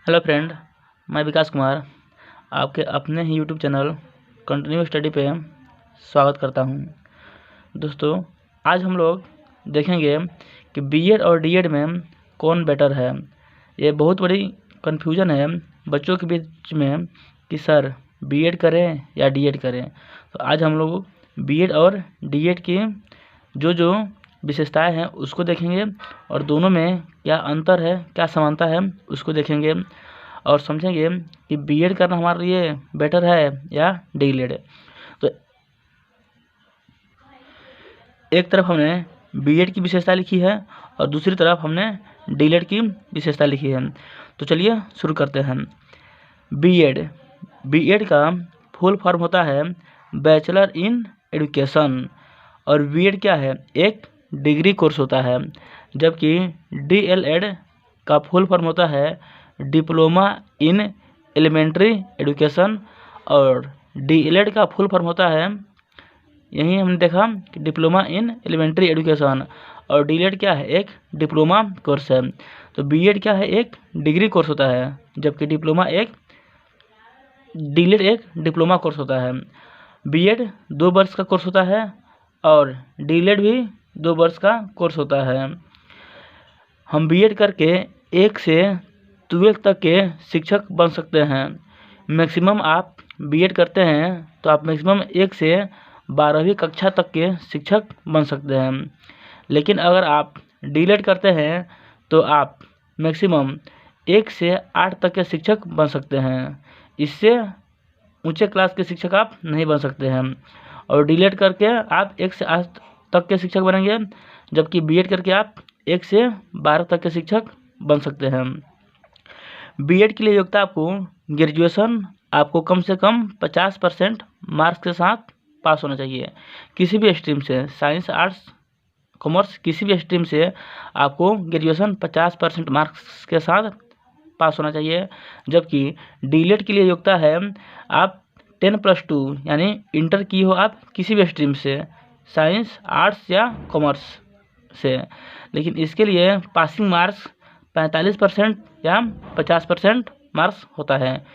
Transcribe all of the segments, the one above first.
Hello friend, मैं विकास कुमार आपके अपने ही यूट्यूब चैनल कंटिन्यू स्टडी पे स्वागत करता हूं। दोस्तों, आज हम लोग देखेंगे कि बीएड और डीएड में कौन बेटर है। ये बहुत बड़ी कन्फ्यूजन है बच्चों के बीच में कि सर बीएड करें या डीएड करें। तो आज हम लोग बीएड और डीएड की जो विशेषताएं हैं उसको देखेंगे और दोनों में क्या अंतर है, क्या समानता है उसको देखेंगे और समझेंगे कि बीएड करना हमारे लिए बेटर है या डीएड। तो एक तरफ हमने बीएड की विशेषता लिखी है और दूसरी तरफ हमने डीएड की विशेषता लिखी है। तो चलिए शुरू करते हैं। बीएड का फुल फॉर्म होता है बैचलर इन एजुकेशन और बीएड क्या है, एक डिग्री कोर्स होता है, जबकि डीएलएड का फुल फॉर्म होता है डिप्लोमा इन एलिमेंट्री एजुकेशन और डीएलएड का फुल फॉर्म होता है, यही हमने देखा कि डिप्लोमा इन एलिमेंट्री एजुकेशन और डीएलएड क्या है, एक डिप्लोमा कोर्स है। तो बीएड क्या है, एक डिग्री कोर्स होता है, जबकि डीएलएड एक डिप्लोमा कोर्स होता है। बीएड 2 वर्ष का कोर्स होता है और डीएलएड भी 2 वर्ष का कोर्स होता है। हम बीएड करके 1 से 12 तक के शिक्षक बन सकते हैं। मैक्सिमम आप बीएड करते हैं तो आप मैक्सिमम 1 से 12वीं कक्षा तक के शिक्षक बन सकते हैं। लेकिन अगर आप डीएलएड करते हैं तो आप मैक्सिमम 1 से 8 तक के शिक्षक बन सकते हैं। इससे ऊंचे क्लास के शिक्षक आप नहीं बन सकते हैं। और डीएलएड करके आप 1 से 8 तक के शिक्षक बनेंगे, जबकि बीएड करके आप 1 से 12 तक के शिक्षक बन सकते हैं। बीएड के लिए योग्यता आपको ग्रेजुएशन आपको कम से कम 50% मार्क्स के साथ पास होना चाहिए। किसी भी स्ट्रीम से, साइंस, आर्ट्स, कॉमर्स, किसी भी स्ट्रीम से आपको ग्रेजुएशन 50% मार्क्स के साथ पास होना चाहिए। जबकि डीएलएड के लिए योग्यता है आप 10+2 यानी इंटर की हो आप किसी भी स्ट्रीम से, साइंस, आर्ट्स या कॉमर्स से, लेकिन इसके लिए पासिंग मार्क्स 45% या 50% मार्क्स होता है।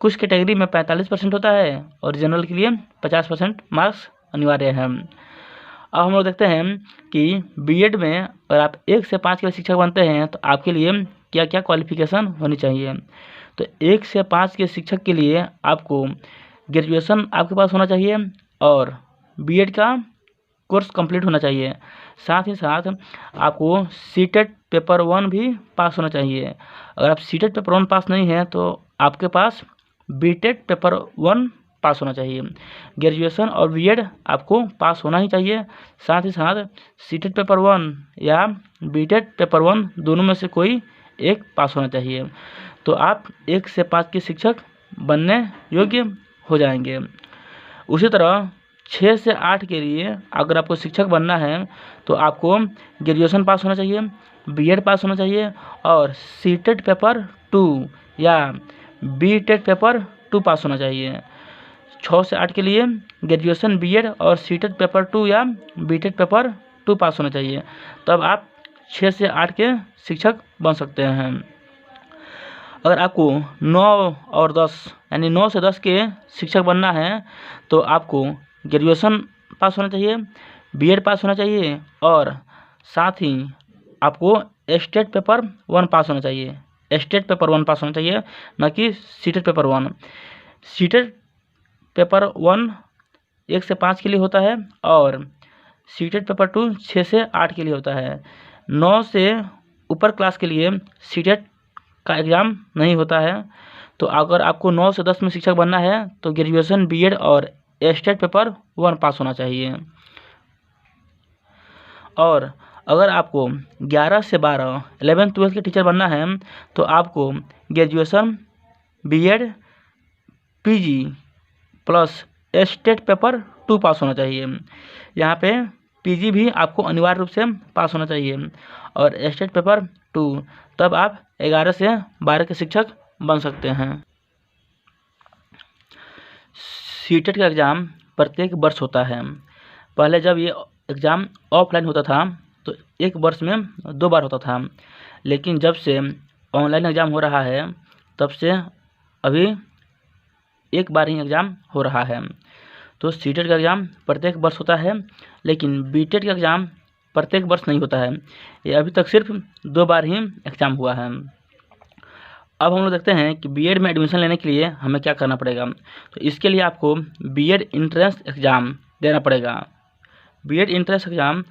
कुछ कैटेगरी में 45% होता है और जनरल के लिए 50% मार्क्स अनिवार्य है। अब हम लोग देखते हैं कि बीएड में अगर आप 1 से 5 के शिक्षक बनते हैं तो आपके लिए क्या क्या क्वालिफिकेशन होनी चाहिए। तो 1 से 5 के शिक्षक के लिए आपको ग्रेजुएशन आपके पास होना चाहिए और बीएड का कोर्स कंप्लीट होना चाहिए। साथ ही साथ आपको सीटेट पेपर 1 भी पास होना चाहिए। अगर आप सीटेट पेपर 1 पास नहीं है तो आपके पास बीटेट पेपर 1 पास होना चाहिए। ग्रेजुएशन और बीएड आपको पास होना ही चाहिए। साथ ही साथ सीटेट पेपर 1 या बीटेट पेपर 1 दोनों में से कोई एक पास होना चाहिए। तो आप 1 से 5 के शिक्षक बनने योग्य हो जाएंगे। उसी तरह 6 से 8 के लिए अगर आपको शिक्षक बनना है तो आपको ग्रेजुएशन पास होना चाहिए, बीएड पास होना चाहिए और सीटेट पेपर 2 या बीटेट पेपर 2 पास होना चाहिए। 6 से 8 के लिए ग्रेजुएशन, बीएड और सीटेट पेपर 2 या बीटेट पेपर 2 पास होना चाहिए, तब आप 6 से 8 के शिक्षक बन सकते हैं। अगर आपको 9 और 10 यानी 9 से 10 के शिक्षक बनना है तो आपको ग्रेजुएशन पास होना चाहिए, बीएड पास होना चाहिए और साथ ही आपको स्टेट पेपर 1 पास होना चाहिए। स्टेट पेपर 1 पास होना चाहिए, न कि सीटेट पेपर 1। सीटेट पेपर 1 1 से 5 के लिए होता है और सीटेट पेपर 2 6 से 8 के लिए होता है। 9 से ऊपर क्लास के लिए सीटेट का एग्ज़ाम नहीं होता है। तो अगर आपको 9 से 10 में शिक्षक बनना है तो ग्रेजुएशन, बीएड और स्टेट पेपर 1 पास होना चाहिए। और अगर आपको 11 से 12 11th-12th के टीचर बनना है तो आपको graduation, B Ed, PG plus state paper 2 pass होना चाहिए। यहाँ पे पीजी भी आपको अनिवार्य रूप से पास होना चाहिए और स्टेट पेपर 2, तब आप 11 से 12 के शिक्षक बन सकते हैं। सीटेट का एग्ज़ाम प्रत्येक वर्ष होता है। पहले जब ये एग्ज़ाम ऑफलाइन होता था तो 1 वर्ष में 2 बार होता था, लेकिन जब से ऑनलाइन एग्ज़ाम हो रहा है तब से अभी एक बार ही एग्ज़ाम हो रहा है। तो सीटेट का एग्ज़ाम प्रत्येक वर्ष होता है, लेकिन बीटेट का एग्ज़ाम प्रत्येक वर्ष नहीं होता है। ये अभी तक सिर्फ 2 बार ही एग्ज़ाम हुआ है। अब हम लोग देखते हैं कि बीएड में एडमिशन लेने के लिए हमें क्या करना पड़ेगा। तो इसके लिए आपको बीएड एंट्रेंस एग्ज़ाम देना पड़ेगा। बीएड एंट्रेंस एग्ज़ाम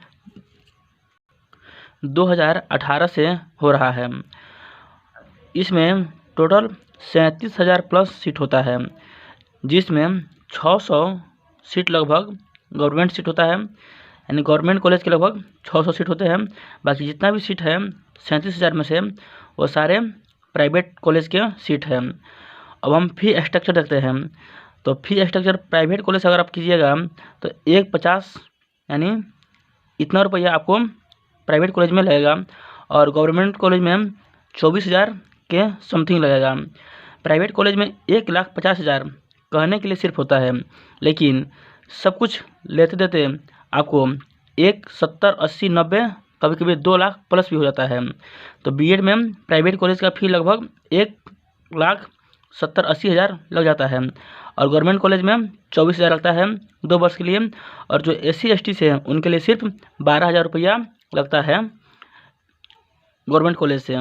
2018 से हो रहा है। इसमें टोटल 37,000 प्लस सीट होता है, जिसमें 600 सीट लगभग गवर्नमेंट सीट होता है, यानी गवर्नमेंट कॉलेज के लगभग 600 सीट होते हैं। बाकी जितना भी सीट है 37,000 में से वो सारे प्राइवेट कॉलेज के सीट हैं। अब हम फी स्ट्रक्चर देखते हैं। तो फी स्ट्रक्चर प्राइवेट कॉलेज अगर आप कीजिएगा तो 150 यानी इतना रुपया आपको प्राइवेट कॉलेज में लगेगा, और गवर्नमेंट कॉलेज में 24,000 के समथिंग लगेगा। प्राइवेट कॉलेज में 1,50,000 कहने के लिए सिर्फ होता है, लेकिन सब कुछ लेते देते आपको 1, 70, 80, 90 कभी कभी 2 लाख प्लस भी हो जाता है। तो बीएड में प्राइवेट कॉलेज का फी लगभग 1,70,80,000 लग जाता है, और गवर्नमेंट कॉलेज में 24,000 लगता है 2 वर्ष के लिए, और जो SC ST से हैं उनके लिए सिर्फ 12,000 रुपया लगता है गवर्नमेंट कॉलेज से।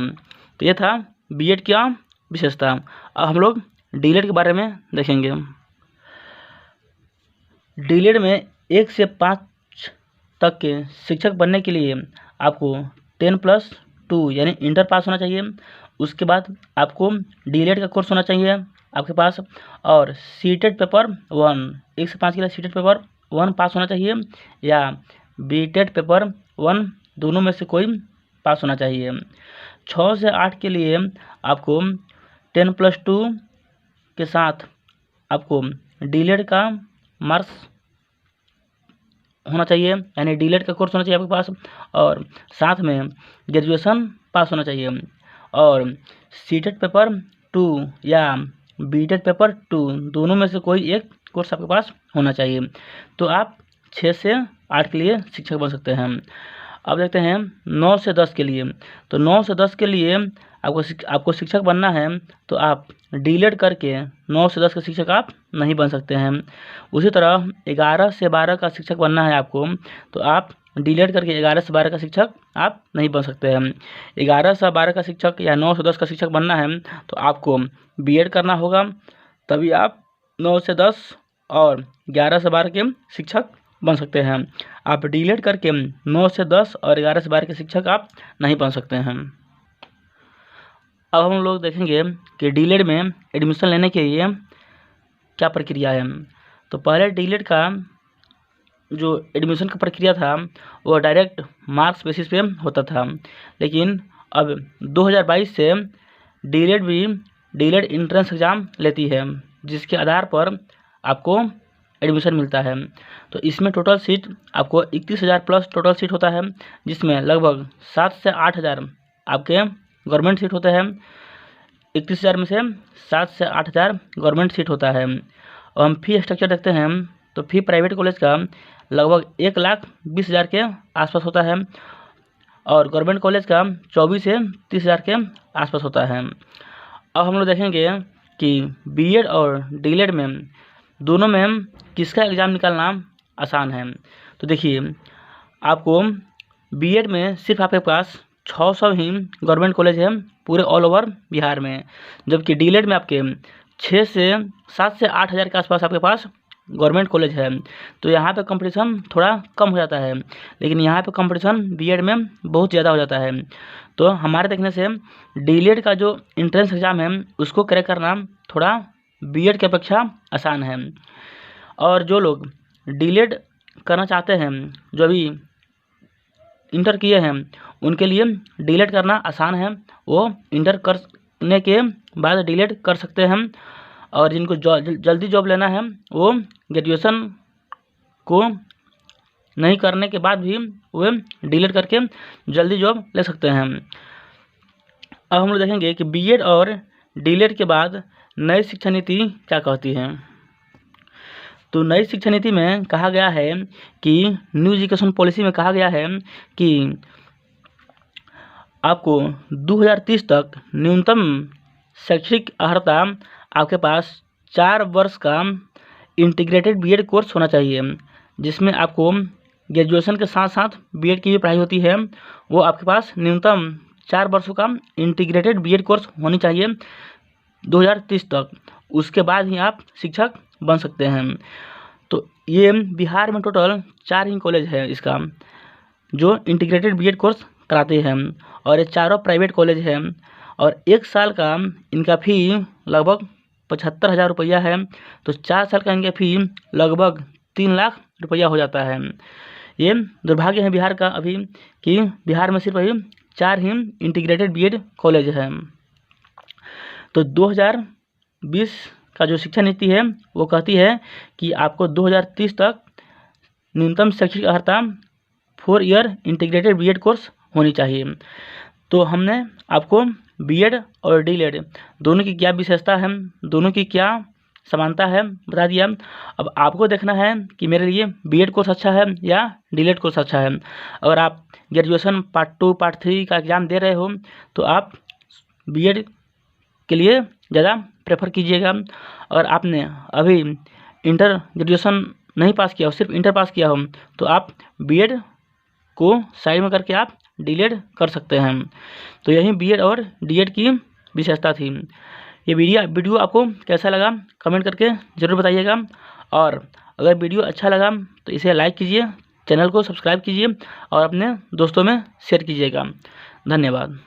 तो ये था बीएड का विशेषता। अब हम लोग डीएलएड के बारे में देखेंगे। डीएलएड में 1 से 5 तक के शिक्षक बनने के लिए आपको 10+2 यानी इंटर पास होना चाहिए। उसके बाद आपको डीएलएड का कोर्स होना चाहिए आपके पास, और सीटेट पेपर 1 1 से 5 के लिए सीटेट पेपर 1 पास होना चाहिए, या बीटेट पेपर 1 दोनों में से कोई पास होना चाहिए। 6 से 8 के लिए आपको 10+2 के साथ आपको डीएलएड का मार्क्स होना चाहिए, यानी डीएलएड का कोर्स होना चाहिए आपके पास, और साथ में ग्रेजुएशन पास होना चाहिए, और सीटेट पेपर 2 या बीटेट पेपर 2 दोनों में से कोई एक कोर्स आपके पास होना चाहिए। तो आप 6 से 8 के लिए शिक्षक बन सकते हैं। अब देखते हैं 9 से 10 के लिए। तो 9 से 10 के लिए आपको शिक्षक बनना है, तो आप डीएलएड करके 9 से 10 के शिक्षक आप नहीं बन सकते हैं। उसी तरह 11 से 12 का शिक्षक बनना है आपको, तो आप डीएलएड करके 11 से 12 का शिक्षक आप नहीं बन सकते हैं। 11 से 12 का शिक्षक या 9 से 10 का शिक्षक बनना है तो आपको बीएड करना होगा, तभी आप 9 से 10 और 11 से 12 के शिक्षक बन सकते हैं। आप डीएलएड करके 9 से 10 और 11 से 12 के शिक्षक आप नहीं बन सकते हैं। अब हम लोग देखेंगे कि डीएलएड में एडमिशन लेने के लिए क्या प्रक्रिया है। तो पहले डीएलएड का जो एडमिशन का प्रक्रिया था वो डायरेक्ट मार्क्स बेसिस पे होता था, लेकिन अब 2022 से डीएलएड एंट्रेंस एग्ज़ाम लेती है, जिसके आधार पर आपको एडमिशन मिलता है। तो इसमें टोटल सीट आपको 31,000 प्लस टोटल सीट होता है, जिसमें लगभग 7 से 8,000 आपके गवर्नमेंट सीट होते हैं। 31,000 में से 7 से 8,000 गवर्नमेंट सीट होता है। और हम फी स्ट्रक्चर देखते हैं, तो फी प्राइवेट कॉलेज का लगभग 1,20,000 के आसपास होता है, और गवर्नमेंट कॉलेज का 24 से 30,000 के आसपास होता है। अब हम लोग देखेंगे कि बीएड और डीएलएड में दोनों में किसका एग्ज़ाम निकालना आसान है। तो देखिए, आपको बीएड में सिर्फ आपके पास 600 ही गवर्नमेंट कॉलेज है पूरे ऑल ओवर बिहार में, जबकि डीएलएड में आपके 7 से 8,000 के आसपास आपके पास गवर्नमेंट कॉलेज है। तो यहाँ पे कंपटीशन थोड़ा कम हो जाता है, लेकिन यहाँ पे कंपटीशन बीएड में बहुत ज़्यादा हो जाता है। तो हमारे देखने से डीएलएड का जो एंट्रेंस एग्ज़ाम है उसको क्रैक करना थोड़ा बीएड की अपेक्षा आसान है। और जो लोग डीएलएड करना चाहते हैं, जो अभी इंटर किए हैं, उनके लिए डीएलएड करना आसान है। वो इंटर करने के बाद डीएलएड कर सकते हैं, और जिनको जल्दी जॉब लेना है वो ग्रेजुएशन को नहीं करने के बाद भी वो डीएलएड करके जल्दी जॉब ले सकते हैं। अब हम लोग देखेंगे कि बीएड और डीएलएड के बाद नई शिक्षा नीति क्या कहती है। तो नई शिक्षा नीति में कहा गया है कि न्यू एजुकेशन पॉलिसी में कहा गया है कि आपको 2030 तक न्यूनतम शैक्षिक अर्हता आपके पास 4 वर्ष का इंटीग्रेटेड बीएड कोर्स होना चाहिए, जिसमें आपको ग्रेजुएशन के साथ साथ बीएड की भी पढ़ाई होती है। वो आपके पास न्यूनतम 4 वर्षों का इंटीग्रेटेड बीएड कोर्स होनी चाहिए 2030 तक। उसके बाद ही आप शिक्षक बन सकते हैं। तो ये बिहार में टोटल 4 ही कॉलेज है इसका जो इंटीग्रेटेड बीएड कोर्स कराते हैं, और ये चारों प्राइवेट कॉलेज हैं। और 1 साल का इनका फ़ी लगभग 75,000 रुपया है। तो 4 साल का इनका फ़ी लगभग 3 लाख रुपया हो जाता है। ये दुर्भाग्य है बिहार का अभी कि बिहार में सिर्फ अभी 4 ही इंटीग्रेटेड बीएड कॉलेज हैं। तो 2020 का जो शिक्षा नीति है वो कहती है कि आपको 2030 तक न्यूनतम शैक्षिक अर्हता 4 ईयर इंटीग्रेटेड बीएड कोर्स होनी चाहिए। तो हमने आपको बीएड और डीएलएड दोनों की क्या विशेषता है, दोनों की क्या समानता है बता दिया। अब आपको देखना है कि मेरे लिए बीएड कोर्स अच्छा है या डीएलएड कोर्स अच्छा है। अगर आप ग्रेजुएशन पार्ट 2 पार्ट 3 का एग्ज़ाम दे रहे हो तो आप बीएड के लिए ज़्यादा प्रेफर कीजिएगा। अगर आपने अभी इंटर ग्रेजुएशन नहीं पास किया हो, सिर्फ इंटर पास किया हो, तो आप बीएड को साइड में करके आप डीएलएड कर सकते हैं। तो यही बीएड और डीएड की विशेषता थी। ये वीडियो आपको कैसा लगा कमेंट करके ज़रूर बताइएगा। और अगर वीडियो अच्छा लगा तो इसे लाइक कीजिए, चैनल को सब्सक्राइब कीजिए और अपने दोस्तों में शेयर कीजिएगा। धन्यवाद।